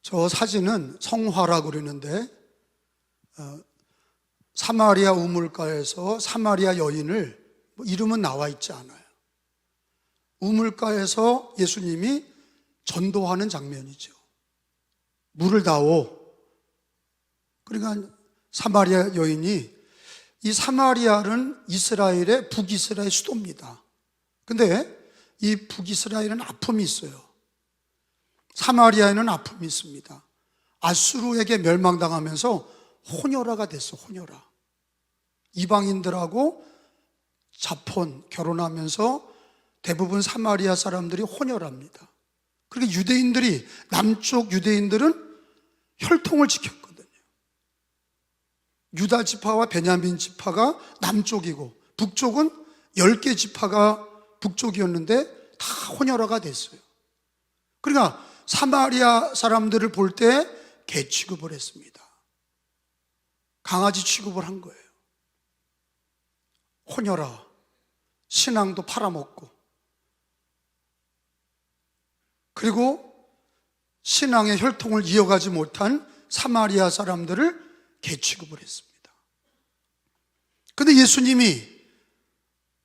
저 사진은 성화라고 그러는데 사마리아 우물가에서 사마리아 여인을 이름은 나와 있지 않아요. 우물가에서 예수님이 전도하는 장면이죠. 물을 다오. 그러니까 사마리아 여인이, 이 사마리아는 이스라엘의 북이스라엘 수도입니다. 근데 이 북이스라엘은 아픔이 있어요. 사마리아에는 아픔이 있습니다. 아수르에게 멸망당하면서 혼혈아가 됐어. 혼혈아. 이방인들하고 자폰 결혼하면서 대부분 사마리아 사람들이 혼혈합니다. 그리고 유대인들이, 남쪽 유대인들은 혈통을 지켰거든요. 유다 지파와 베냐민 지파가 남쪽이고 북쪽은 10개 지파가 북쪽이었는데 다 혼혈아가 됐어요. 그러니까 사마리아 사람들을 볼 때 개 취급을 했습니다. 강아지 취급을 한 거예요. 혼혈아, 신앙도 팔아먹고, 그리고 신앙의 혈통을 이어가지 못한 사마리아 사람들을 개 취급을 했습니다. 그런데 예수님이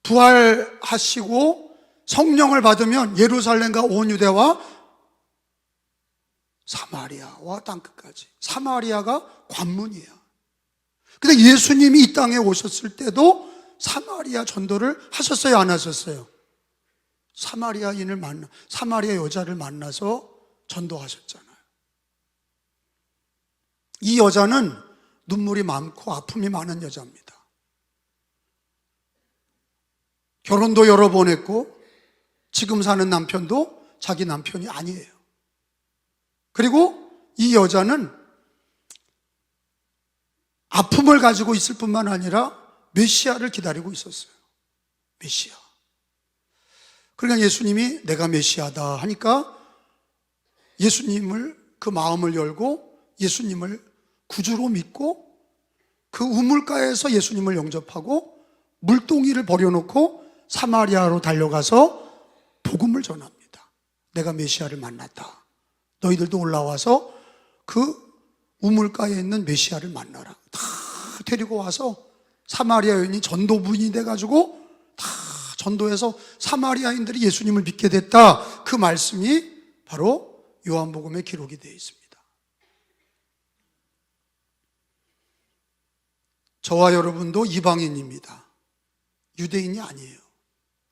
부활하시고 성령을 받으면 예루살렘과 온 유대와 사마리아와 땅끝까지, 사마리아가 관문이에요. 근데 예수님이 이 땅에 오셨을 때도 사마리아 전도를 하셨어요, 안 하셨어요? 사마리아인을 사마리아 여자를 만나서 전도하셨잖아요. 이 여자는 눈물이 많고 아픔이 많은 여자입니다. 결혼도 여러 번 했고 지금 사는 남편도 자기 남편이 아니에요. 그리고 이 여자는 아픔을 가지고 있을 뿐만 아니라 메시아를 기다리고 있었어요. 메시아. 그러니까 예수님이 내가 메시아다 하니까 예수님을, 그 마음을 열고 예수님을 구주로 믿고 그 우물가에서 예수님을 영접하고 물동이를 버려놓고 사마리아로 달려가서 복음을 전합니다. 내가 메시아를 만났다. 너희들도 올라와서 그 우물가에 있는 메시아를 만나라. 다 데리고 와서 사마리아 여인이 전도부인이 돼가지고 다 전도해서 사마리아인들이 예수님을 믿게 됐다. 그 말씀이 바로 요한복음에 기록이 되어 있습니다. 저와 여러분도 이방인입니다. 유대인이 아니에요.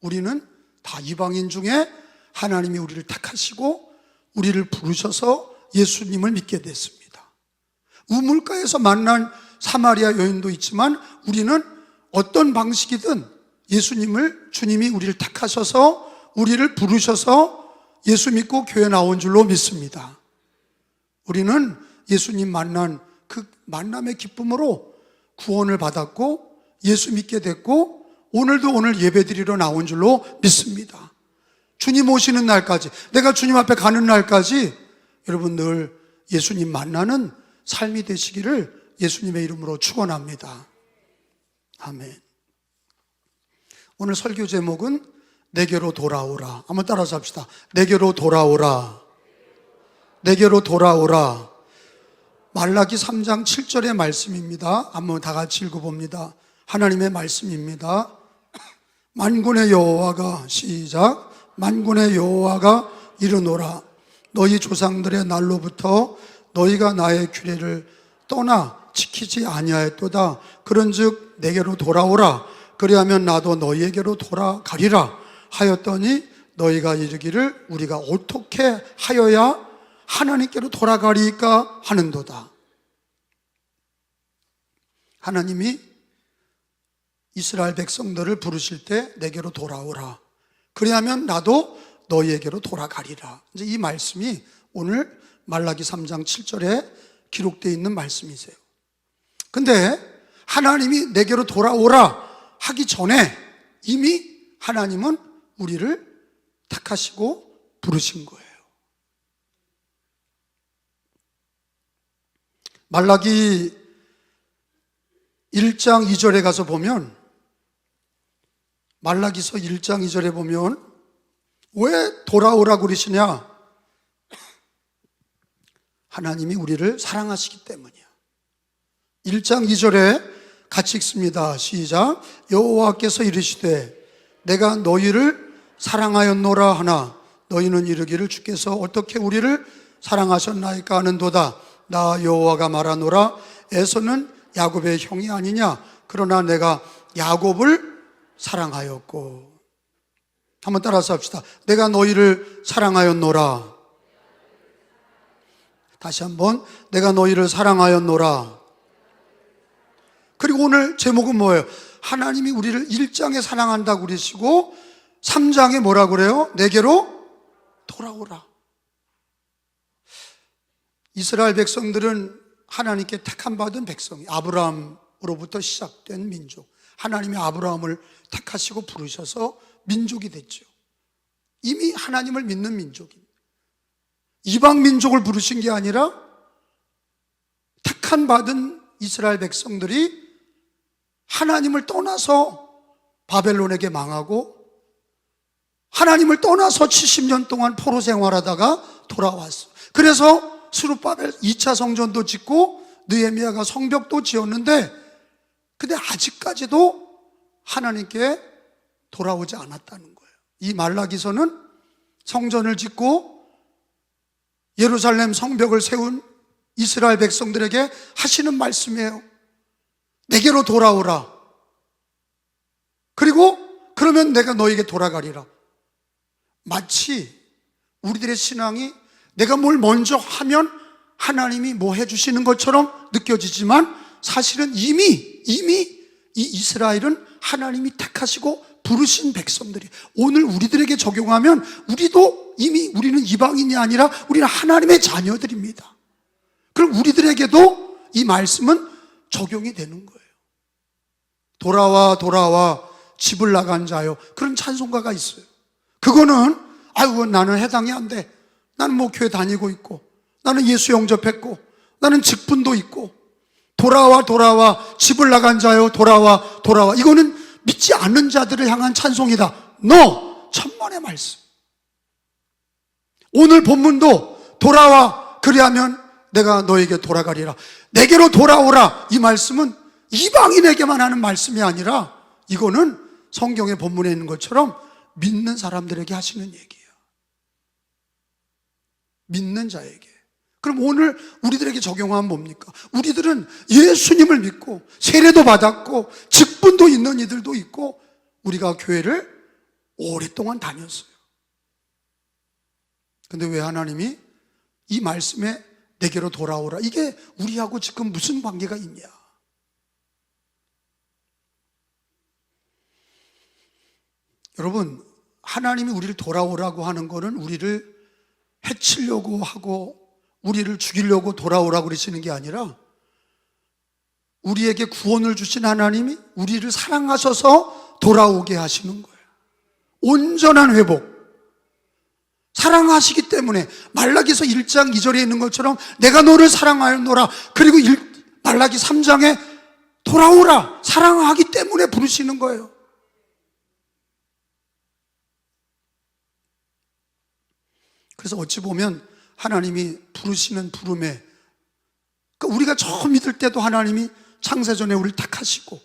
우리는 다 이방인 중에 하나님이 우리를 택하시고 우리를 부르셔서 예수님을 믿게 됐습니다. 우물가에서 만난 사마리아 여인도 있지만 우리는 어떤 방식이든 예수님을, 주님이 우리를 택하셔서 우리를 부르셔서 예수 믿고 교회 나온 줄로 믿습니다. 우리는 예수님 만난 그 만남의 기쁨으로 구원을 받았고 예수 믿게 됐고 오늘도 오늘 예배드리러 나온 줄로 믿습니다. 주님 오시는 날까지, 내가 주님 앞에 가는 날까지 여러분 늘 예수님 만나는 삶이 되시기를 예수님의 이름으로 축원합니다. 아멘. 오늘 설교 제목은 내게로 돌아오라. 한번 따라서 합시다. 내게로 돌아오라. 내게로 돌아오라. 말라기 3장 7절의 말씀입니다. 한번 다 같이 읽어봅니다. 하나님의 말씀입니다. 만군의 여호와가, 시작, 만군의 여호와가 이르노라. 너희 조상들의 날로부터 너희가 나의 규례를 떠나 지키지 아니하였도다. 그런즉 내게로 돌아오라. 그리하면 나도 너희에게로 돌아가리라 하였더니 너희가 이르기를 우리가 어떻게 하여야 하나님께로 돌아가리까 하는도다. 하나님이 이스라엘 백성들을 부르실 때 내게로 돌아오라. 그리하면 나도 너희에게로 돌아가리라. 이제 이 말씀이 오늘 말라기 3장 7절에 기록되어 있는 말씀이세요. 근데 하나님이 내게로 돌아오라 하기 전에 이미 하나님은 우리를 택하시고 부르신 거예요. 말라기 1장 2절에 가서 보면, 말라기서 1장 2절에 보면 왜 돌아오라고 그러시냐? 하나님이 우리를 사랑하시기 때문이야. 1장 2절에 같이 읽습니다. 시작. 여호와께서 이르시되 내가 너희를 사랑하였노라 하나 너희는 이르기를 주께서 어떻게 우리를 사랑하셨나이까 하는도다. 나 여호와가 말하노라 에서는 야곱의 형이 아니냐. 그러나 내가 야곱을 사랑하였고. 한번 따라서 합시다. 내가 너희를 사랑하였노라. 다시 한번. 내가 너희를 사랑하였노라. 그리고 오늘 제목은 뭐예요? 하나님이 우리를 1장에 사랑한다고 그러시고 3장에 뭐라고 그래요? 내게로 돌아오라. 이스라엘 백성들은 하나님께 택함받은 백성이 아브라함으로부터 시작된 민족. 하나님이 아브라함을 택하시고 부르셔서 민족이 됐죠. 이미 하나님을 믿는 민족입니다. 이방 민족을 부르신 게 아니라 택함받은 이스라엘 백성들이 하나님을 떠나서 바벨론에게 망하고 하나님을 떠나서 70년 동안 포로 생활하다가 돌아왔어. 그래서 스룹바벨 2차 성전도 짓고 느헤미야가 성벽도 지었는데 근데 아직까지도 하나님께 돌아오지 않았다는 거예요. 이 말라기서는 성전을 짓고 예루살렘 성벽을 세운 이스라엘 백성들에게 하시는 말씀이에요. 내게로 돌아오라. 그리고 그러면 내가 너에게 돌아가리라. 마치 우리들의 신앙이 내가 뭘 먼저 하면 하나님이 뭐 해주시는 것처럼 느껴지지만 사실은 이미 이 이스라엘은 하나님이 택하시고 부르신 백성들이 오늘 우리들에게 적용하면 우리도 이미 우리는 이방인이 아니라 우리는 하나님의 자녀들입니다. 그럼 우리들에게도 이 말씀은 적용이 되는 거예요. 돌아와 돌아와 집을 나간 자요. 그런 찬송가가 있어요. 그거는 아이고 나는 해당이 안 돼. 나는 뭐 교회 다니고 있고 나는 예수 영접했고 나는 직분도 있고 돌아와 돌아와 집을 나간 자요. 돌아와 돌아와. 이거는 믿지 않는 자들을 향한 찬송이다. No! 천만의 말씀. 오늘 본문도 돌아와 그리하면 내가 너에게 돌아가리라. 내게로 돌아오라. 이 말씀은 이방인에게만 하는 말씀이 아니라 이거는 성경의 본문에 있는 것처럼 믿는 사람들에게 하시는 얘기예요. 믿는 자에게. 그럼 오늘 우리들에게 적용하면 뭡니까? 우리들은 예수님을 믿고 세례도 받았고 직분도 있는 이들도 있고 우리가 교회를 오랫동안 다녔어요. 근데 왜 하나님이 이 말씀에 내게로 돌아오라. 이게 우리하고 지금 무슨 관계가 있냐? 여러분, 하나님이 우리를 돌아오라고 하는 거는 우리를 해치려고 하고 우리를 죽이려고 돌아오라고 그러시는 게 아니라 우리에게 구원을 주신 하나님이 우리를 사랑하셔서 돌아오게 하시는 거예요. 온전한 회복. 사랑하시기 때문에 말라기서 1장 2절에 있는 것처럼 내가 너를 사랑하였노라. 그리고 말라기 3장에 돌아오라. 사랑하기 때문에 부르시는 거예요. 그래서 어찌 보면 하나님이 부르시는 부름에 그러니까 우리가 처음 믿을 때도 하나님이 창세전에 우리를 택하시고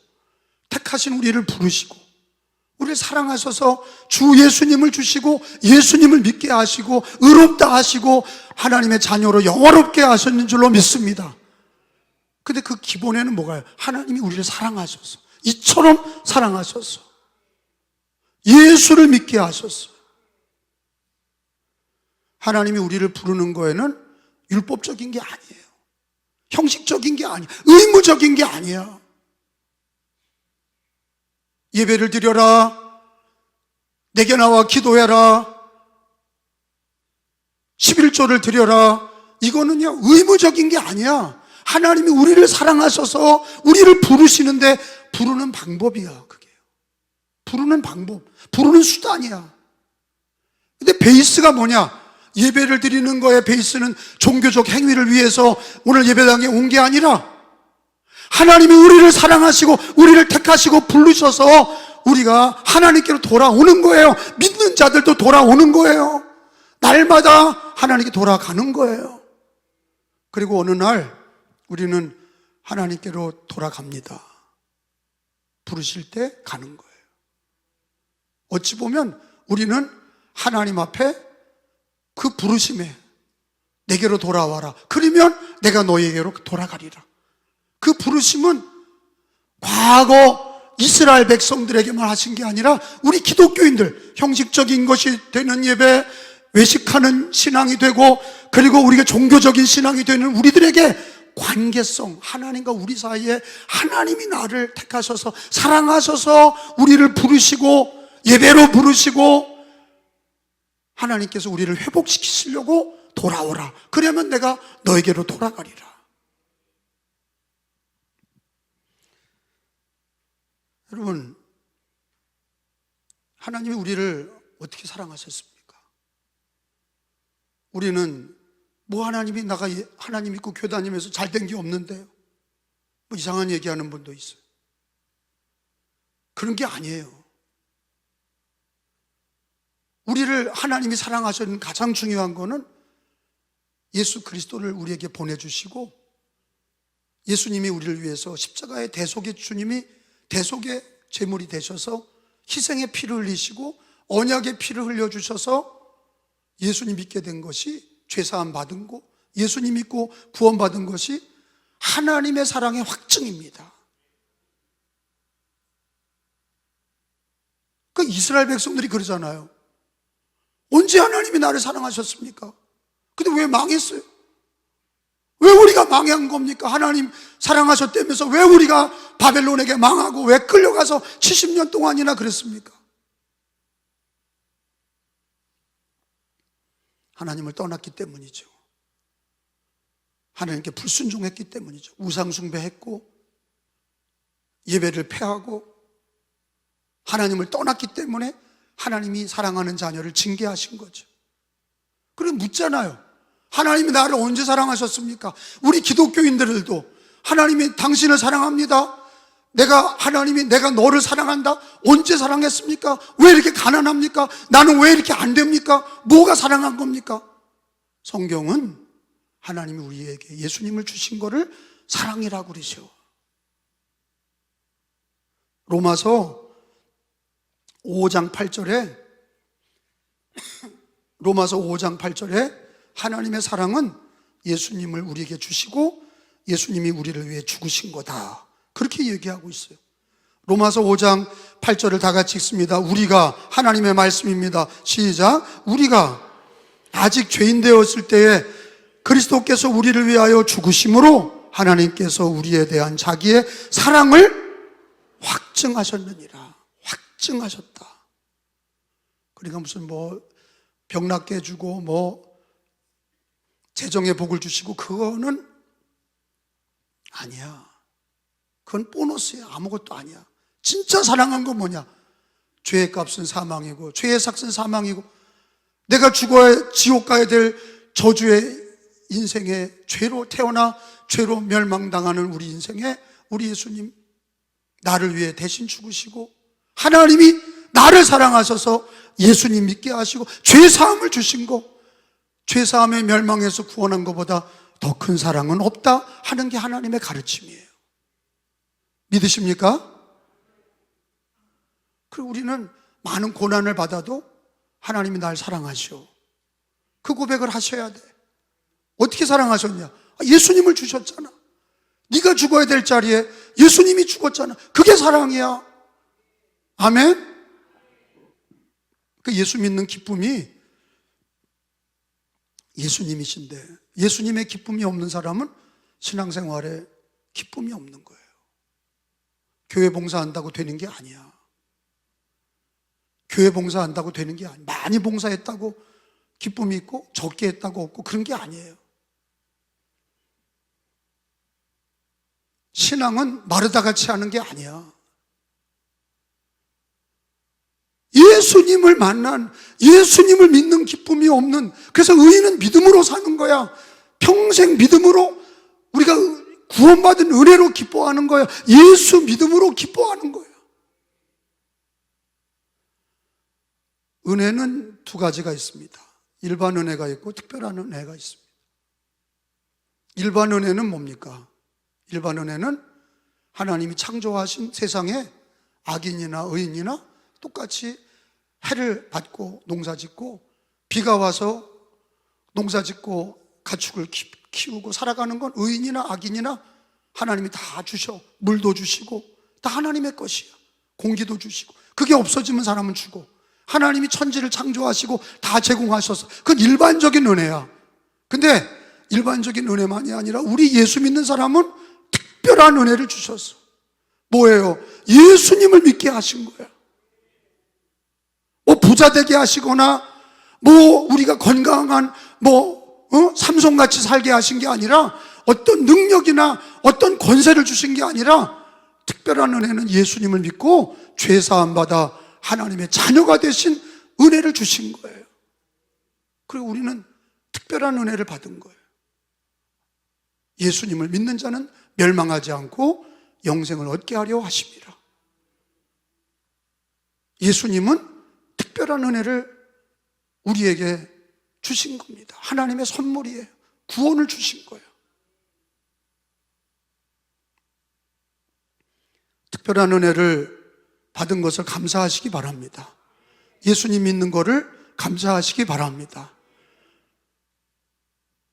택하신 우리를 부르시고 우리를 사랑하셔서 주 예수님을 주시고 예수님을 믿게 하시고 의롭다 하시고 하나님의 자녀로 영화롭게 하셨는 줄로 믿습니다. 근데 그 기본에는 뭐가요? 하나님이 우리를 사랑하셔서 이처럼 사랑하셔서 예수를 믿게 하셨어. 하나님이 우리를 부르는 거에는 율법적인 게 아니에요. 형식적인 게 아니에요. 의무적인 게 아니야. 예배를 드려라. 내게 나와 기도해라. 11조를 드려라. 이거는요 의무적인 게 아니야. 하나님이 우리를 사랑하셔서 우리를 부르시는데 부르는 방법이야. 그게 부르는 방법, 부르는 수단이야. 근데 베이스가 뭐냐? 예배를 드리는 거의 베이스는 종교적 행위를 위해서 오늘 예배당에 온 게 아니라 하나님이 우리를 사랑하시고 우리를 택하시고 부르셔서 우리가 하나님께로 돌아오는 거예요. 믿는 자들도 돌아오는 거예요. 날마다 하나님께 돌아가는 거예요. 그리고 어느 날 우리는 하나님께로 돌아갑니다. 부르실 때 가는 거예요. 어찌 보면 우리는 하나님 앞에 그 부르심에 내게로 돌아와라. 그러면 내가 너에게로 돌아가리라. 그 부르심은 과거 이스라엘 백성들에게만 하신 게 아니라 우리 기독교인들, 형식적인 것이 되는 예배, 외식하는 신앙이 되고, 그리고 우리가 종교적인 신앙이 되는 우리들에게 관계성, 하나님과 우리 사이에 하나님이 나를 택하셔서 사랑하셔서 우리를 부르시고 예배로 부르시고 하나님께서 우리를 회복시키시려고 돌아오라. 그러면 내가 너에게로 돌아가리라. 여러분, 하나님이 우리를 어떻게 사랑하셨습니까? 우리는 뭐 나가 하나님 믿고 교회 다니면서 잘된 게 없는데요, 뭐 이상한 얘기하는 분도 있어요. 그런 게 아니에요. 우리를 하나님이 사랑하시는 가장 중요한 거는 예수 그리스도를 우리에게 보내주시고, 예수님이 우리를 위해서 십자가의 대속의 주님이 대속의 제물이 되셔서 희생의 피를 흘리시고 언약의 피를 흘려주셔서 예수님 믿게 된 것이, 죄사함 받은 거, 예수님 믿고 구원받은 것이 하나님의 사랑의 확증입니다. 그 이스라엘 백성들이 그러잖아요. 언제 하나님이 나를 사랑하셨습니까? 근데 왜 망했어요? 왜 우리가 망한 겁니까? 하나님 사랑하셨다면서 왜 우리가 바벨론에게 망하고 왜 끌려가서 70년 동안이나 그랬습니까? 하나님을 떠났기 때문이죠. 하나님께 불순종했기 때문이죠. 우상숭배했고 예배를 폐하고 하나님을 떠났기 때문에 하나님이 사랑하는 자녀를 징계하신 거죠. 그래서 묻잖아요. 하나님이 나를 언제 사랑하셨습니까? 우리 기독교인들도 하나님이 당신을 사랑합니다. 하나님이 내가 너를 사랑한다. 언제 사랑했습니까? 왜 이렇게 가난합니까? 나는 왜 이렇게 안 됩니까? 뭐가 사랑한 겁니까? 성경은 하나님이 우리에게 예수님을 주신 거를 사랑이라고 그러죠. 로마서 5장 8절에 하나님의 사랑은 예수님을 우리에게 주시고 예수님이 우리를 위해 죽으신 거다, 그렇게 얘기하고 있어요. 로마서 5장 8절을 다 같이 읽습니다. 우리가, 하나님의 말씀입니다. 시작. 우리가 아직 죄인 되었을 때에 그리스도께서 우리를 위하여 죽으심으로 하나님께서 우리에 대한 자기의 사랑을 확증하셨느니라. 확증하셨다. 그러니까 무슨 병 낫게 해주고 재정의 복을 주시고 그거는 아니야. 그건 보너스야. 아무것도 아니야. 진짜 사랑한 건 뭐냐? 죄의 값은 사망이고 죄의 삭은 사망이고 내가 죽어야 지옥 가야 될 저주의 인생에 죄로 태어나 죄로 멸망당하는 우리 인생에 우리 예수님 나를 위해 대신 죽으시고 하나님이 나를 사랑하셔서 예수님 믿게 하시고 죄사함을 주신 거, 죄사함의 멸망에서 구원한 것보다 더 큰 사랑은 없다 하는 게 하나님의 가르침이에요. 믿으십니까? 그리고 우리는 많은 고난을 받아도 하나님이 날 사랑하시오. 그 고백을 하셔야 돼. 어떻게 사랑하셨냐? 예수님을 주셨잖아. 네가 죽어야 될 자리에 예수님이 죽었잖아. 그게 사랑이야. 아멘? 그 예수 믿는 기쁨이 예수님이신데 예수님의 기쁨이 없는 사람은 신앙생활에 기쁨이 없는 거예요. 교회 봉사한다고 되는 게 아니야. 교회 봉사한다고 되는 게 아니야. 많이 봉사했다고 기쁨이 있고 적게 했다고 없고 그런 게 아니에요. 신앙은 마르다같이 하는 게 아니야. 예수님을 만난, 예수님을 믿는 기쁨이 없는, 그래서 의인은 믿음으로 사는 거야. 평생 믿음으로, 우리가 구원받은 은혜로 기뻐하는 거야. 예수 믿음으로 기뻐하는 거야. 은혜는 두 가지가 있습니다. 일반 은혜가 있고 특별한 은혜가 있습니다. 일반 은혜는 뭡니까? 일반 은혜는 하나님이 창조하신 세상에 악인이나 의인이나 똑같이 해를 받고 농사짓고 비가 와서 농사짓고 가축을 키우고 살아가는 건 의인이나 악인이나 하나님이 다 주셔. 물도 주시고 다 하나님의 것이야. 공기도 주시고. 그게 없어지면 사람은 죽어. 하나님이 천지를 창조하시고 다 제공하셔서 그건 일반적인 은혜야. 근데 일반적인 은혜만이 아니라 우리 예수 믿는 사람은 특별한 은혜를 주셨어. 뭐예요? 예수님을 믿게 하신 거야. 뭐 부자 되게 하시거나 뭐 우리가 건강한 삼손같이 살게 하신 게 아니라 어떤 능력이나 어떤 권세를 주신 게 아니라 특별한 은혜는 예수님을 믿고 죄 사함 받아 하나님의 자녀가 되신 은혜를 주신 거예요. 그리고 우리는 특별한 은혜를 받은 거예요. 예수님을 믿는 자는 멸망하지 않고 영생을 얻게 하려 하십니다. 예수님은 특별한 은혜를 우리에게 주신 겁니다. 하나님의 선물이에요. 구원을 주신 거예요. 특별한 은혜를 받은 것을 감사하시기 바랍니다. 예수님 믿는 것을 감사하시기 바랍니다.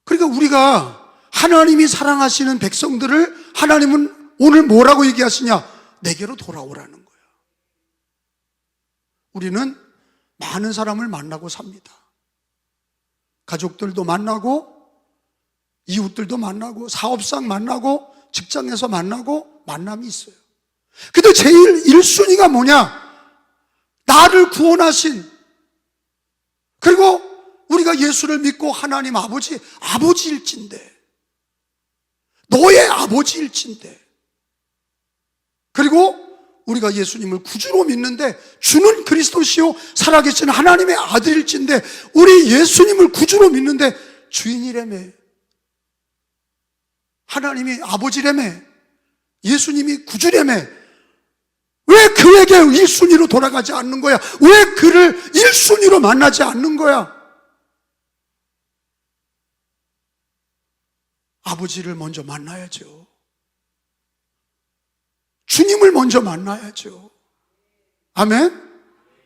그러니까 우리가 하나님이 사랑하시는 백성들을 하나님은 오늘 뭐라고 얘기하시냐? 내게로 돌아오라는 거예요. 우리는 많은 사람을 만나고 삽니다. 가족들도 만나고 이웃들도 만나고 사업상 만나고 직장에서 만나고 만남이 있어요. 근데 제일 1순위가 뭐냐? 나를 구원하신, 그리고 우리가 예수를 믿고 하나님 아버지일진데, 너의 아버지일진데, 그리고 우리가 예수님을 구주로 믿는데 주는 그리스도시요 살아계신 하나님의 아들일진데 우리 예수님을 구주로 믿는데 주인이라며, 하나님이 아버지라며, 예수님이 구주라며, 왜 그에게 1순위로 돌아가지 않는 거야? 왜 그를 1순위로 만나지 않는 거야? 아버지를 먼저 만나야죠. 주님을 먼저 만나야죠. 아멘?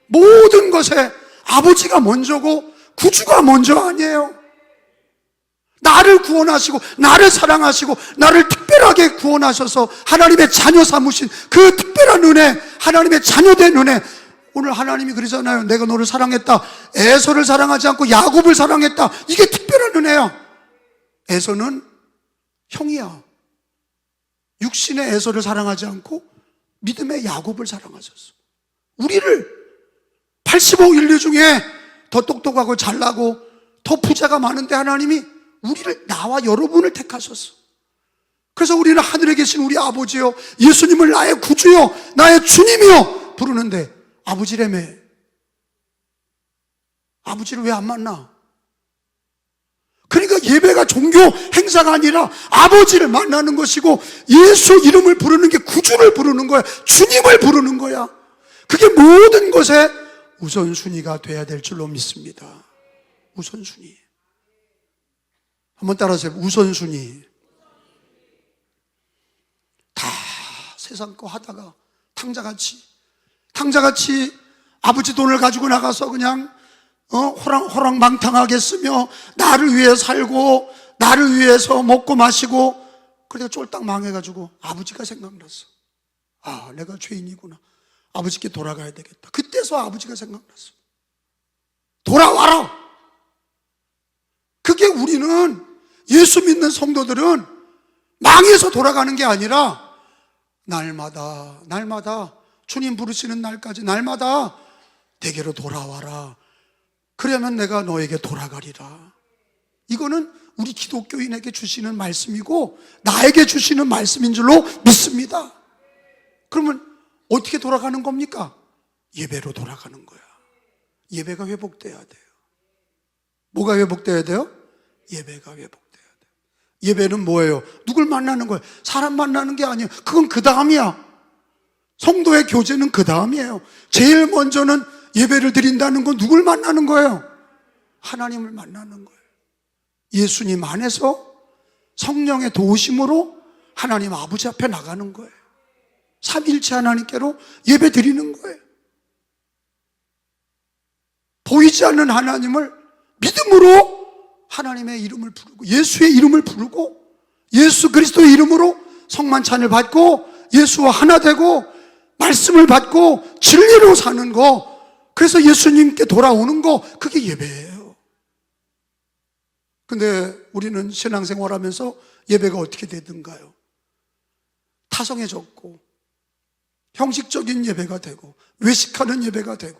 모든 것에 아버지가 먼저고 구주가 먼저 아니에요. 나를 구원하시고 나를 사랑하시고 나를 특별하게 구원하셔서 하나님의 자녀 삼으신 그 특별한 은혜, 하나님의 자녀된 은혜. 오늘 하나님이 그러잖아요. 내가 너를 사랑했다. 에서를 사랑하지 않고 야곱을 사랑했다. 이게 특별한 은혜야. 에서는 형이야. 육신의 에서를 사랑하지 않고 믿음의 야곱을 사랑하셨어. 우리를 85 인류 중에 더 똑똑하고 잘나고 더 부자가 많은데 하나님이 우리를, 나와 여러분을 택하셨어. 그래서 우리는 하늘에 계신 우리 아버지요, 예수님을 나의 구주요, 나의 주님이요 부르는데 아버지라며. 아버지를 왜 안 만나? 그러니까 예배가 종교 행사가 아니라 아버지를 만나는 것이고 예수 이름을 부르는 게 구주를 부르는 거야. 주님을 부르는 거야. 그게 모든 것에 우선순위가 돼야 될 줄로 믿습니다. 우선순위. 한번 따라하세요. 우선순위. 다 세상 거 하다가 탕자같이 아버지 돈을 가지고 나가서 그냥 호랑방탕하게 쓰며 나를 위해 살고 나를 위해서 먹고 마시고, 그래서 쫄딱 망해가지고 아버지가 생각났어. 아, 내가 죄인이구나. 아버지께 돌아가야 되겠다. 그때서 아버지가 생각났어. 돌아와라. 그게 우리는, 예수 믿는 성도들은 망해서 돌아가는 게 아니라 날마다 주님 부르시는 날까지 날마다 내게로 돌아와라. 그러면 내가 너에게 돌아가리라. 이거는 우리 기독교인에게 주시는 말씀이고 나에게 주시는 말씀인 줄로 믿습니다. 그러면 어떻게 돌아가는 겁니까? 예배로 돌아가는 거야. 예배가 회복돼야 돼요. 뭐가 회복돼야 돼요? 예배가 회복돼야 돼요. 예배는 뭐예요? 누굴 만나는 거예요? 사람 만나는 게 아니에요. 그건 그 다음이야. 성도의 교제는 그 다음이에요. 제일 먼저는 예배를 드린다는 건 누굴 만나는 거예요? 하나님을 만나는 거예요. 예수님 안에서 성령의 도우심으로 하나님 아버지 앞에 나가는 거예요. 삼위일체 하나님께로 예배 드리는 거예요. 보이지 않는 하나님을 믿음으로 하나님의 이름을 부르고 예수의 이름을 부르고 예수 그리스도의 이름으로 성만찬을 받고 예수와 하나 되고 말씀을 받고 진리로 사는 거, 그래서 예수님께 돌아오는 거, 그게 예배예요. 근데 우리는 신앙생활하면서 예배가 어떻게 되든가요? 타성해졌고 형식적인 예배가 되고 외식하는 예배가 되고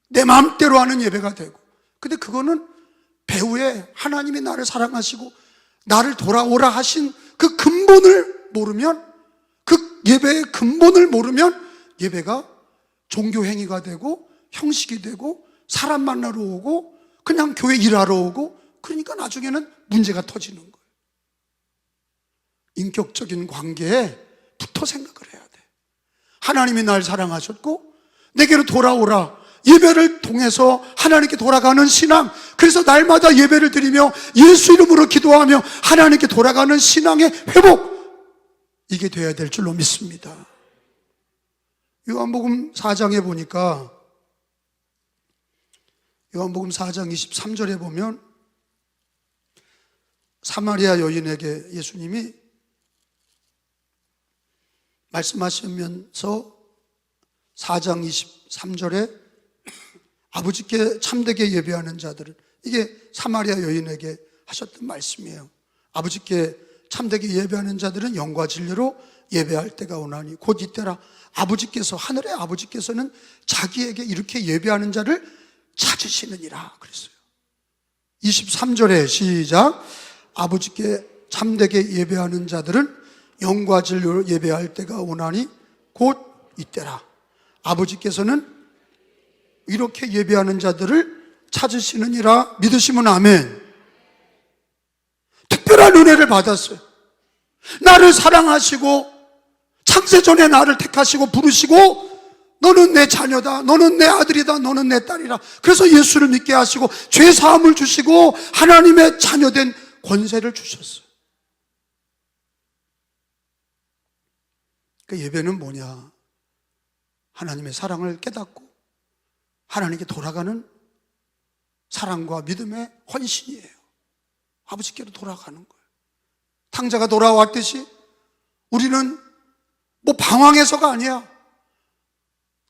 내 마음대로 하는 예배가 되고, 근데 그거는 배후에 하나님이 나를 사랑하시고 나를 돌아오라 하신 그 근본을 모르면, 그 예배의 근본을 모르면 예배가 종교행위가 되고 형식이 되고 사람 만나러 오고 그냥 교회 일하러 오고, 그러니까 나중에는 문제가 터지는 거예요. 인격적인 관계에 붙어 생각을 해야 돼. 하나님이 날 사랑하셨고 내게로 돌아오라, 예배를 통해서 하나님께 돌아가는 신앙, 그래서 날마다 예배를 드리며 예수 이름으로 기도하며 하나님께 돌아가는 신앙의 회복, 이게 돼야 될 줄로 믿습니다. 요한복음 4장에 보니까, 요한복음 4장 23절에 보면 사마리아 여인에게 예수님이 말씀하시면서 4장 23절에 아버지께 참되게 예배하는 자들은, 이게 사마리아 여인에게 하셨던 말씀이에요. 아버지께 참되게 예배하는 자들은 영과 진리로 예배할 때가 오나니 곧 이때라. 아버지께서, 하늘의 아버지께서는 자기에게 이렇게 예배하는 자를 찾으시느니라 그랬어요. 23절에 시작. 아버지께 참되게 예배하는 자들은 영과 진리로 예배할 때가 오나니 곧 이때라. 아버지께서는 이렇게 예배하는 자들을 찾으시느니라. 믿으시면 아멘. 특별한 은혜를 받았어요. 나를 사랑하시고 창세전에 나를 택하시고 부르시고 너는 내 자녀다, 너는 내 아들이다, 너는 내 딸이라. 그래서 예수를 믿게 하시고 죄 사함을 주시고 하나님의 자녀된 권세를 주셨어요. 그 예배는 뭐냐? 하나님의 사랑을 깨닫고 하나님께 돌아가는 사랑과 믿음의 헌신이에요. 아버지께로 돌아가는 거예요. 탕자가 돌아왔듯이 우리는 뭐 방황해서가 아니야.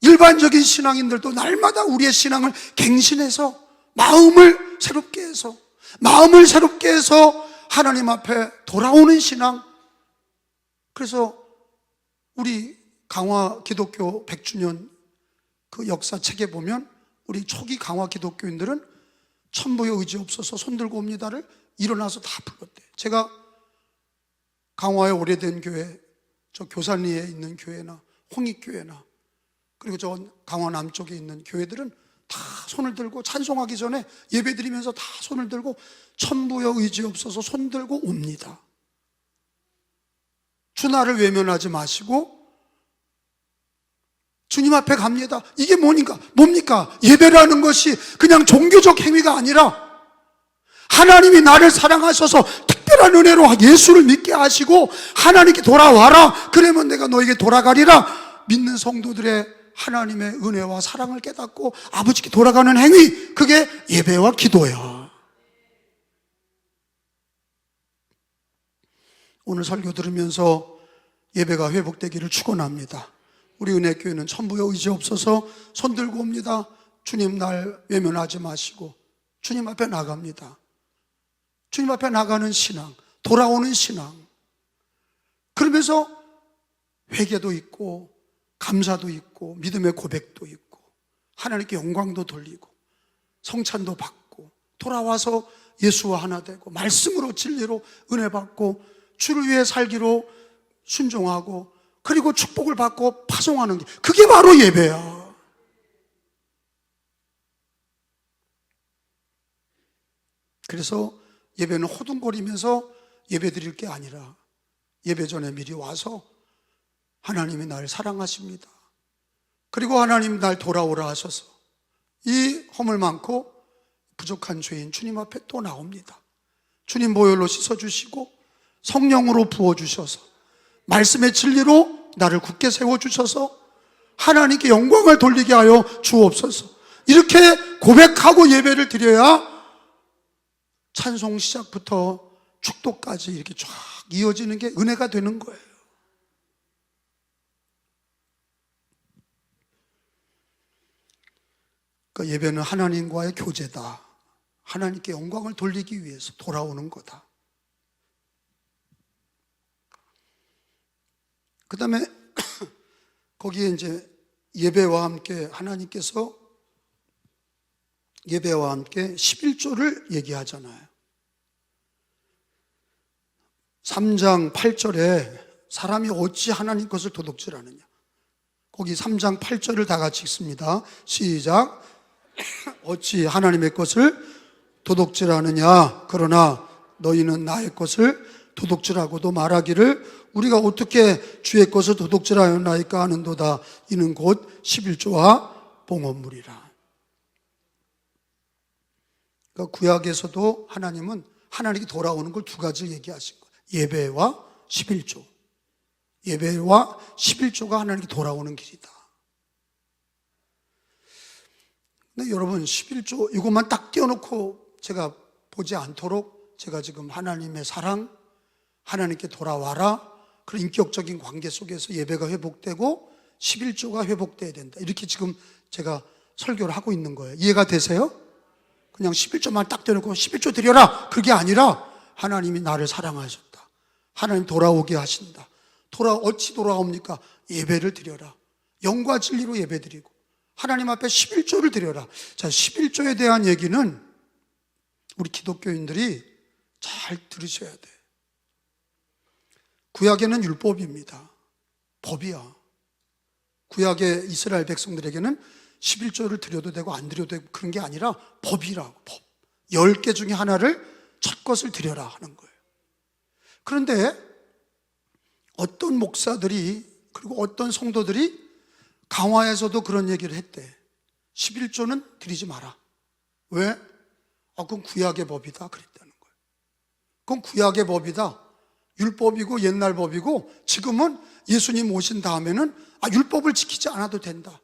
일반적인 신앙인들도 날마다 우리의 신앙을 갱신해서 마음을 새롭게 해서 하나님 앞에 돌아오는 신앙. 그래서 우리 강화 기독교 100주년 그 역사책에 보면 우리 초기 강화 기독교인들은 천부의 의지 없어서 손들고 옵니다를 일어나서 다 불렀대요. 제가 강화의 오래된 교회, 저 교산리에 있는 교회나 홍익교회나 그리고 저 강화 남쪽에 있는 교회들은 다 손을 들고 찬송하기 전에 예배 드리면서 다 손을 들고 천부의 의지 없어서 손들고 옵니다. 주나를 외면하지 마시고 주님 앞에 갑니다. 이게 뭡니까? 예배라는 것이 그냥 종교적 행위가 아니라 하나님이 나를 사랑하셔서 특별한 은혜로 예수를 믿게 하시고 하나님께 돌아와라, 그러면 내가 너에게 돌아가리라. 믿는 성도들의 하나님의 은혜와 사랑을 깨닫고 아버지께 돌아가는 행위, 그게 예배와 기도야. 오늘 설교 들으면서 예배가 회복되기를 축원합니다. 우리 은혜교회는 천부의 의지 없어서 손들고 옵니다. 주님 날 외면하지 마시고 주님 앞에 나갑니다. 주님 앞에 나가는 신앙, 돌아오는 신앙. 그러면서 회개도 있고 감사도 있고 믿음의 고백도 있고 하나님께 영광도 돌리고 성찬도 받고 돌아와서 예수와 하나 되고 말씀으로 진리로 은혜 받고 주를 위해 살기로 순종하고 그리고 축복을 받고 파송하는 게, 그게 바로 예배야. 그래서 예배는 호둥거리면서 예배 드릴 게 아니라 예배 전에 미리 와서 하나님이 날 사랑하십니다. 그리고 하나님 날 돌아오라 하셔서 이 허물 많고 부족한 죄인 주님 앞에 또 나옵니다. 주님 보혈로 씻어주시고 성령으로 부어주셔서 말씀의 진리로 나를 굳게 세워주셔서 하나님께 영광을 돌리게 하여 주옵소서. 이렇게 고백하고 예배를 드려야 찬송 시작부터 축도까지 이렇게 쫙 이어지는 게 은혜가 되는 거예요. 그러니까 예배는 하나님과의 교제다. 하나님께 영광을 돌리기 위해서 돌아오는 거다. 그 다음에 거기에 이제 예배와 함께 하나님께서 예배와 함께 11조를 얘기하잖아요. 3장 8절에 사람이 어찌 하나님 것을 도둑질하느냐. 거기 3장 8절을 다 같이 읽습니다. 시작. 어찌 하나님의 것을 도둑질하느냐. 그러나 너희는 나의 것을 도둑질하고도 말하기를 우리가 어떻게 주의 것을 도둑질하였나이까 하는도다. 이는 곧 11조와 봉헌물이라. 그러니까 구약에서도 하나님은 하나님께 돌아오는 걸 두 가지를 얘기하신 거예요. 예배와 11조. 예배와 11조가 하나님께 돌아오는 길이다. 근데 여러분 11조 이것만 딱 띄워놓고 제가 보지 않도록 제가 지금 하나님의 사랑, 하나님께 돌아와라, 그런 인격적인 관계 속에서 예배가 회복되고 11조가 회복돼야 된다. 이렇게 지금 제가 설교를 하고 있는 거예요. 이해가 되세요? 그냥 11조만 딱 떼놓고 11조 드려라. 그게 아니라 하나님이 나를 사랑하셨다. 하나님 돌아오게 하신다. 어찌 돌아옵니까? 예배를 드려라. 영과 진리로 예배 드리고 하나님 앞에 11조를 드려라. 자, 11조에 대한 얘기는 우리 기독교인들이 잘 들으셔야 돼. 구약에는 율법입니다. 법이야. 구약의 이스라엘 백성들에게는 11조를 드려도 되고 안 드려도 되고 그런 게 아니라 법이라고. 법. 10개 중에 하나를 첫 것을 드려라 하는 거예요. 그런데 어떤 목사들이 그리고 어떤 성도들이 강화에서도 그런 얘기를 했대. 11조는 드리지 마라. 왜? 그건 구약의 법이다 그랬다는 거예요. 그건 구약의 법이다. 율법이고 옛날 법이고 지금은 예수님 오신 다음에는 율법을 지키지 않아도 된다.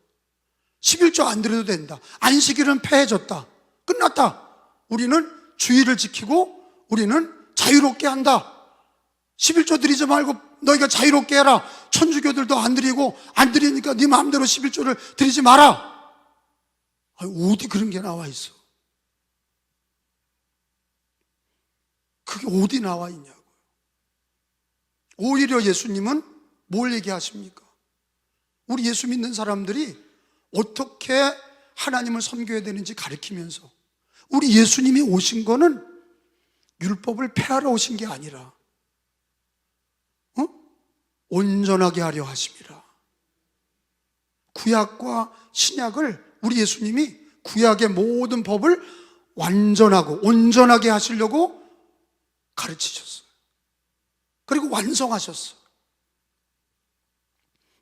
11조 안 드려도 된다. 안식일은 폐해졌다. 끝났다. 우리는 주의를 지키고 우리는 자유롭게 한다. 11조 드리지 말고 너희가 자유롭게 해라. 천주교들도 안 드리고 안 드리니까 네 마음대로 11조를 드리지 마라. 어디 그런 게 나와 있어? 그게 어디 나와 있냐고요. 오히려 예수님은 뭘 얘기하십니까? 우리 예수 믿는 사람들이 어떻게 하나님을 섬겨야 되는지 가르치면서 우리 예수님이 오신 거는 율법을 폐하러 오신 게 아니라 온전하게 하려 하심이라. 구약과 신약을 우리 예수님이 구약의 모든 법을 완전하고 온전하게 하시려고 가르치셨어요. 그리고 완성하셨어요.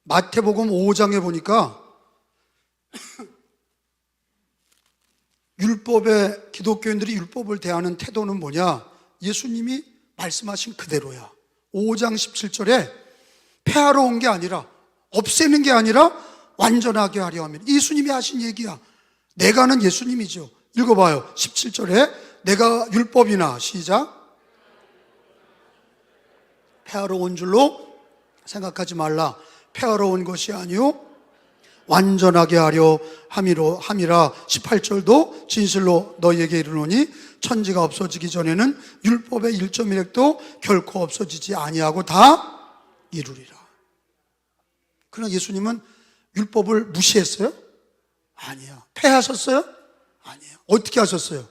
마태복음 5장에 보니까 율법의 기독교인들이 율법을 대하는 태도는 뭐냐? 예수님이 말씀하신 그대로야. 5장 17절에 폐하러 온 게 아니라 없애는 게 아니라 완전하게 하려 하면 예수님이 하신 얘기야. 내가는 예수님이죠. 읽어봐요. 17절에 내가 율법이나 시작 폐하러 온 줄로 생각하지 말라. 폐하러 온 것이 아니요 완전하게 하려 함이라. 18절도 진실로 너희에게 이르노니 천지가 없어지기 전에는 율법의 1.1획도 결코 없어지지 아니하고 다 이루리라. 그러나 예수님은 율법을 무시했어요? 아니야. 폐하셨어요? 아니에요. 어떻게 하셨어요?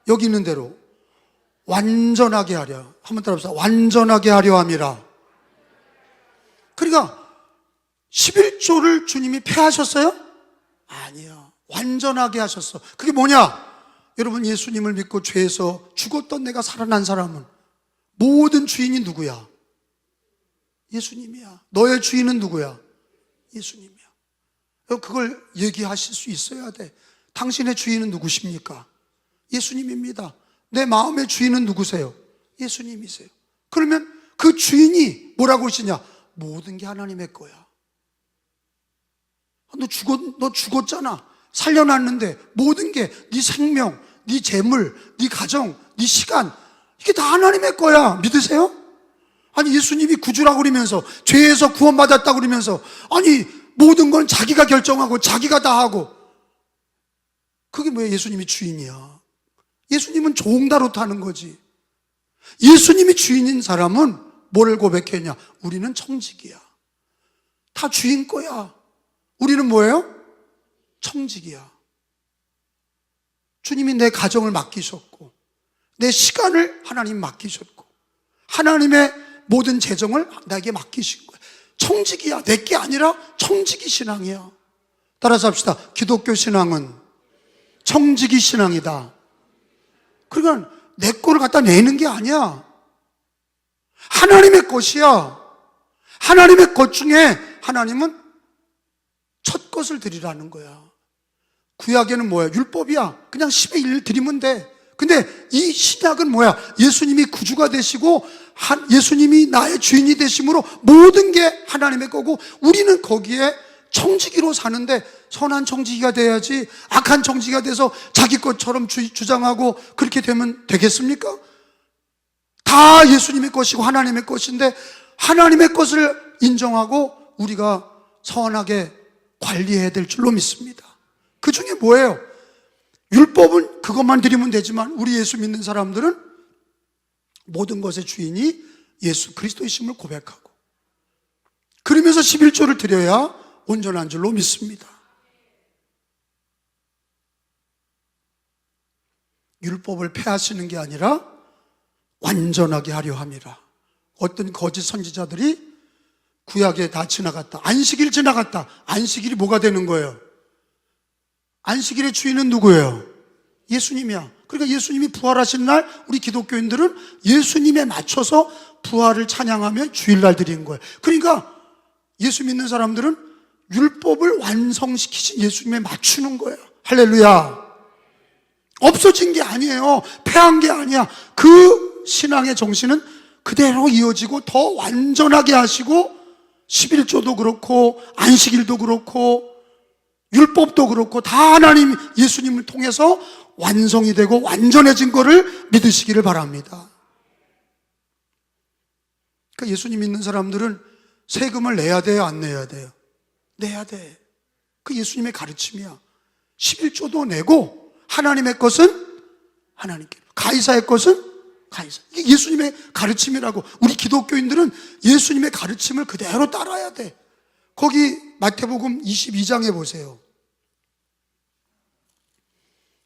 여기 있는 대로 완전하게 하려. 한번 따라합시다. 완전하게 하려 함이라. 그러니까 11조를 주님이 폐하셨어요? 아니요. 완전하게 하셨어. 그게 뭐냐? 여러분 예수님을 믿고 죄에서 죽었던 내가 살아난 사람은 모든 주인이 누구야? 예수님이야. 너의 주인은 누구야? 예수님이야. 그걸 얘기하실 수 있어야 돼. 당신의 주인은 누구십니까? 예수님입니다. 내 마음의 주인은 누구세요? 예수님이세요. 그러면 그 주인이 뭐라고 하시냐? 모든 게 하나님의 거야. 너 죽었잖아. 살려놨는데 모든 게 네 생명, 네 재물, 네 가정, 네 시간, 이게 다 하나님의 거야. 믿으세요? 아니, 예수님이 구주라고 그러면서, 죄에서 구원받았다고 그러면서, 아니, 모든 건 자기가 결정하고 자기가 다 하고, 그게 뭐야? 예수님이 주인이야. 예수님은 종다루타는 거지. 예수님이 주인인 사람은 뭐를 고백했냐? 우리는 청직이야. 다 주인 거야. 우리는 뭐예요? 청직이야. 주님이 내 가정을 맡기셨고, 내 시간을 하나님 맡기셨고, 하나님의 모든 재정을 나에게 맡기신 거야. 청직이야. 내게 아니라 청직이 신앙이야. 따라서 합시다. 기독교 신앙은 청직이 신앙이다. 그러니까 내 거를 갖다 내는 게 아니야. 하나님의 것이야. 하나님의 것 중에 하나님은 첫 것을 드리라는 거야. 구약에는 뭐야? 율법이야. 그냥 10의 1 드리면 돼. 근데 이 신약은 뭐야? 예수님이 구주가 되시고 예수님이 나의 주인이 되심으로 모든 게 하나님의 거고, 우리는 거기에 청지기로 사는데, 선한 청지기가 돼야지 악한 청지기가 돼서 자기 것처럼 주장하고 그렇게 되면 되겠습니까? 다 예수님의 것이고 하나님의 것인데, 하나님의 것을 인정하고 우리가 선하게 관리해야 될 줄로 믿습니다. 그 중에 뭐예요? 율법은 그것만 드리면 되지만, 우리 예수 믿는 사람들은 모든 것의 주인이 예수 그리스도이심을 고백하고, 그러면서 11조를 드려야 온전한 줄로 믿습니다. 율법을 폐하시는 게 아니라 완전하게 하려 함이라. 어떤 거짓 선지자들이 구약에 다 지나갔다, 안식일 지나갔다. 안식일이 뭐가 되는 거예요? 안식일의 주인은 누구예요? 예수님이야. 그러니까 예수님이 부활하신 날 우리 기독교인들은 예수님에 맞춰서 부활을 찬양하며 주일날 드리는 거예요. 그러니까 예수 믿는 사람들은 율법을 완성시키신 예수님에 맞추는 거예요. 할렐루야. 없어진 게 아니에요. 폐한 게 아니야. 그 신앙의 정신은 그대로 이어지고 더 완전하게 하시고, 11조도 그렇고 안식일도 그렇고 율법도 그렇고 다 하나님 예수님을 통해서 완성이 되고 완전해진 거를 믿으시기를 바랍니다. 그러니까 예수님 믿는 사람들은 세금을 내야 돼요, 안 내야 돼요? 내야 돼. 그 예수님의 가르침이야. 11조도 내고, 하나님의 것은 하나님께, 가이사의 것은 가이사. 이게 예수님의 가르침이라고. 우리 기독교인들은 예수님의 가르침을 그대로 따라야 돼. 거기 마태복음 22장에 보세요.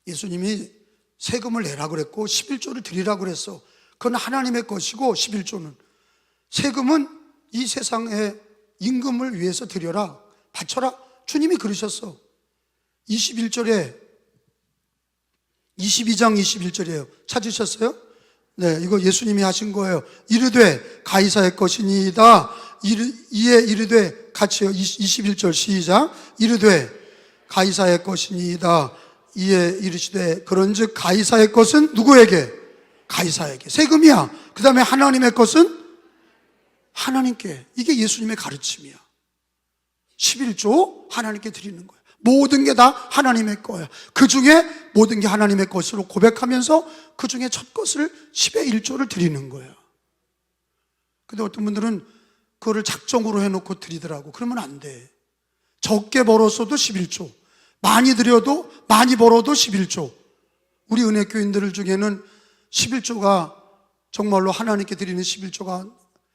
예수님이 세금을 내라 그랬고 11조를 드리라 그랬어. 그건 하나님의 것이고, 11조는, 세금은 이 세상의 임금을 위해서 드려라, 바쳐라. 주님이 그러셨어. 21절에, 22장 21절이에요. 찾으셨어요? 네, 이거 예수님이 하신 거예요. 이르되 가이사의 것이니이다. 이에 이르되, 같이요. 21절 시작. 이르되 가이사의 것이니이다. 이에 이르시되 그런즉 가이사의 것은 누구에게? 가이사에게. 세금이야. 그 다음에 하나님의 것은 하나님께. 이게 예수님의 가르침이야. 11조 하나님께 드리는 거야. 모든 게 다 하나님의 거야. 그 중에 모든 게 하나님의 것으로 고백하면서 그 중에 첫 것을 10의 1조를 드리는 거야. 근데 어떤 분들은 그거를 작정으로 해놓고 드리더라고. 그러면 안 돼. 적게 벌었어도 11조, 많이 드려도, 많이 벌어도 11조. 우리 은혜교인들 중에는 11조가 정말로 하나님께 드리는 11조가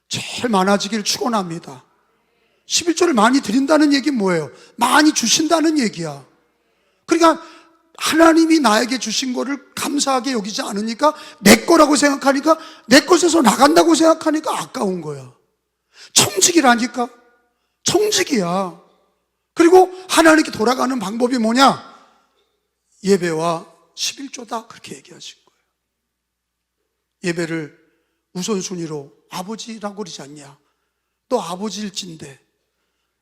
제일 많아지기를 축원합니다. 11조를 많이 드린다는 얘기는 뭐예요? 많이 주신다는 얘기야. 그러니까 하나님이 나에게 주신 거를 감사하게 여기지 않으니까, 내 거라고 생각하니까, 내 것에서 나간다고 생각하니까 아까운 거야. 청직이라니까. 청직이야. 그리고 하나님께 돌아가는 방법이 뭐냐? 예배와 11조다. 그렇게 얘기하신 거예요. 예배를 우선순위로 아버지라고 그러지 않냐? 너 아버지일진데,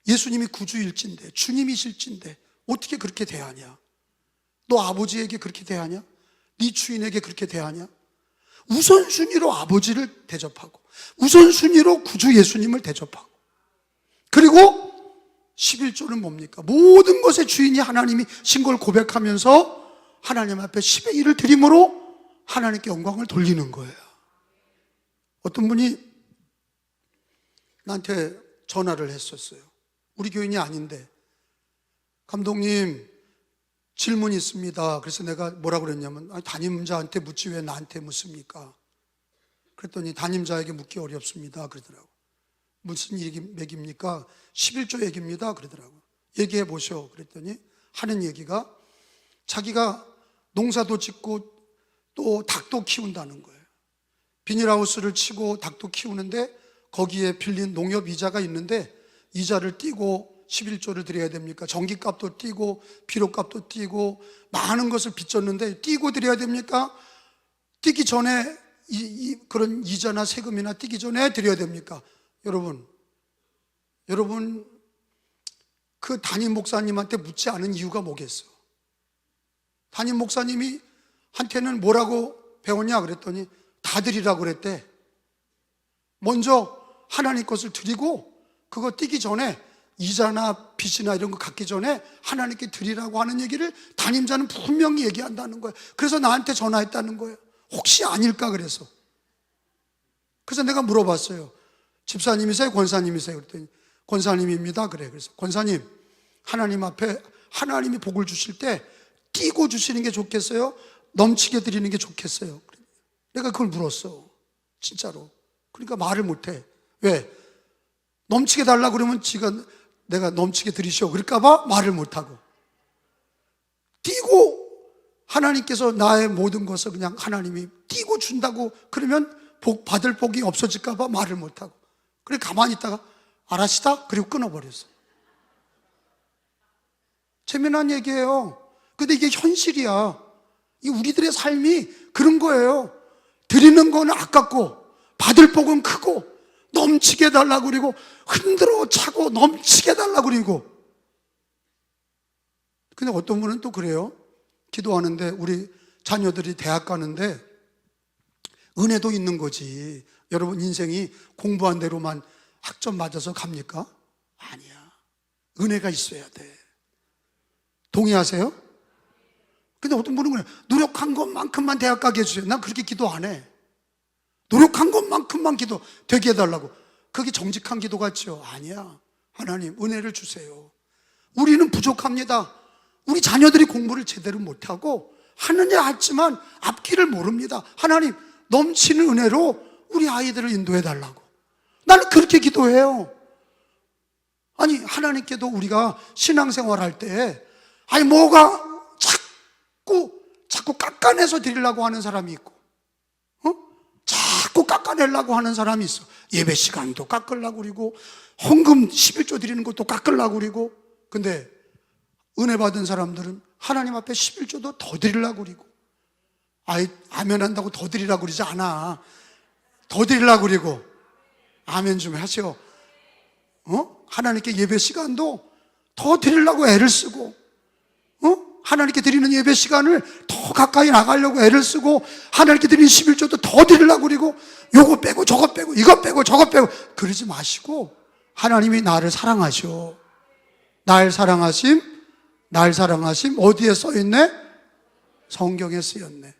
예수님이 구주일진데, 주님이실진데 어떻게 그렇게 대하냐? 너 아버지에게 그렇게 대하냐? 네 주인에게 그렇게 대하냐? 우선순위로 아버지를 대접하고 우선순위로 구주 예수님을 대접하고, 그리고 11조는 뭡니까? 모든 것의 주인이 하나님이신 걸 고백하면서 하나님 앞에 10의 1을 드림으로 하나님께 영광을 돌리는 거예요. 어떤 분이 나한테 전화를 했었어요. 우리 교인이 아닌데, 감독님 질문이 있습니다. 그래서 내가 뭐라고 그랬냐면, 담임자한테 묻지 왜 나한테 묻습니까? 그랬더니 담임자에게 묻기 어렵습니다 그러더라고. 무슨 얘기입니까? 11조 얘기입니다 그러더라고. 얘기해 보셔. 그랬더니 하는 얘기가 자기가 농사도 짓고 또 닭도 키운다는 거예요. 비닐하우스를 치고 닭도 키우는데 거기에 빌린 농협 이자가 있는데 이자를 띄고 11조를 드려야 됩니까? 전기값도 띄고 비료값도 띄고 많은 것을 빚졌는데 띄고 드려야 됩니까? 띄기 전에 그런 이자나 세금이나 띄기 전에 드려야 됩니까? 여러분 그 담임 목사님한테 묻지 않은 이유가 뭐겠어? 담임 목사님이 한테는 뭐라고 배웠냐 그랬더니 다 드리라고 그랬대. 먼저 하나님 것을 드리고 그거 띄기 전에 이자나 빚이나 이런 거 갚기 전에 하나님께 드리라고 하는 얘기를 담임자는 분명히 얘기한다는 거예요. 그래서 나한테 전화했다는 거예요. 혹시 아닐까 그래서. 그래서 내가 물어봤어요. 집사님이세요? 권사님이세요? 그랬더니 권사님입니다. 그래서 권사님, 하나님 앞에 하나님이 복을 주실 때 띄고 주시는 게 좋겠어요? 넘치게 드리는 게 좋겠어요? 내가 그걸 물었어. 진짜로. 그러니까 말을 못해. 왜? 넘치게 달라고 그러면 내가 넘치게 드리시오 그럴까봐 말을 못하고, 띄고 하나님께서 나의 모든 것을 그냥 하나님이 띄고 준다고 그러면 받을 복이 없어질까봐 말을 못하고, 그래 가만히 있다가 알았시다? 그리고 끊어버렸어. 재미난 얘기예요. 근데 이게 현실이야. 이 우리들의 삶이 그런 거예요. 드리는 건 아깝고 받을 복은 크고 넘치게 달라고 그리고 흔들어 차고 넘치게 달라고 그리고. 근데 어떤 분은 또 그래요. 기도하는데 우리 자녀들이 대학 가는데 은혜도 있는 거지. 여러분 인생이 공부한 대로만 학점 맞아서 갑니까? 아니야. 은혜가 있어야 돼. 동의하세요? 근데 어떤 분은 그래. 노력한 것만큼만 대학 가게 해주세요. 난 그렇게 기도 안 해. 노력한 것만큼만 기도 되게 해달라고. 그게 정직한 기도 같죠? 아니야. 하나님 은혜를 주세요. 우리는 부족합니다. 우리 자녀들이 공부를 제대로 못하고 하느냐 했지만 앞길을 모릅니다. 하나님 넘치는 은혜로 우리 아이들을 인도해 달라고. 나는 그렇게 기도해요. 아니 하나님께도 우리가 신앙생활 할 때 뭐가 자꾸 깎아내서 드리려고 하는 사람이 있고 자꾸 깎아내려고 하는 사람이 있어. 예배 시간도 깎으려고 그리고 헌금 11조 드리는 것도 깎으려고 그리고. 근데 은혜 받은 사람들은 하나님 앞에 11조도 더 드리려고 그리고. 아멘 한다고 더 드리려고 그러지 않아. 더 드리려고 그리고. 아멘 좀 하세요. 하나님께 예배 시간도 더 드리려고 애를 쓰고, 하나님께 드리는 예배 시간을 더 가까이 나가려고 애를 쓰고, 하나님께 드리는 11조도 더 드리려고 그리고, 요거 빼고 저거 빼고 이거 빼고 저거 빼고 그러지 마시고, 하나님이 나를 사랑하셔. 날 사랑하심 어디에 써있네? 성경에 쓰였네.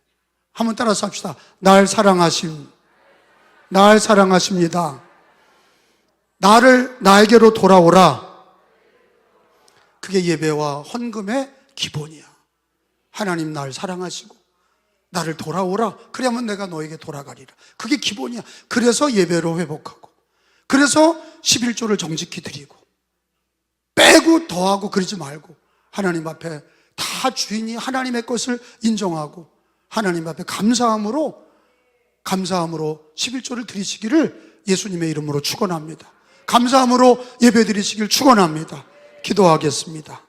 한번 따라서 합시다. 날 사랑하심, 날 사랑하십니다. 나에게로 돌아오라. 그게 예배와 헌금의 기본이야. 하나님 날 사랑하시고 나를 돌아오라. 그래야만 내가 너에게 돌아가리라. 그게 기본이야. 그래서 예배로 회복하고, 그래서 11조를 정직히 드리고, 빼고 더하고 그러지 말고 하나님 앞에 다 주인이 하나님의 것을 인정하고 하나님 앞에 감사함으로 11조를 드리시기를 예수님의 이름으로 축원합니다. 감사함으로 예배 드리시길 축원합니다. 기도하겠습니다.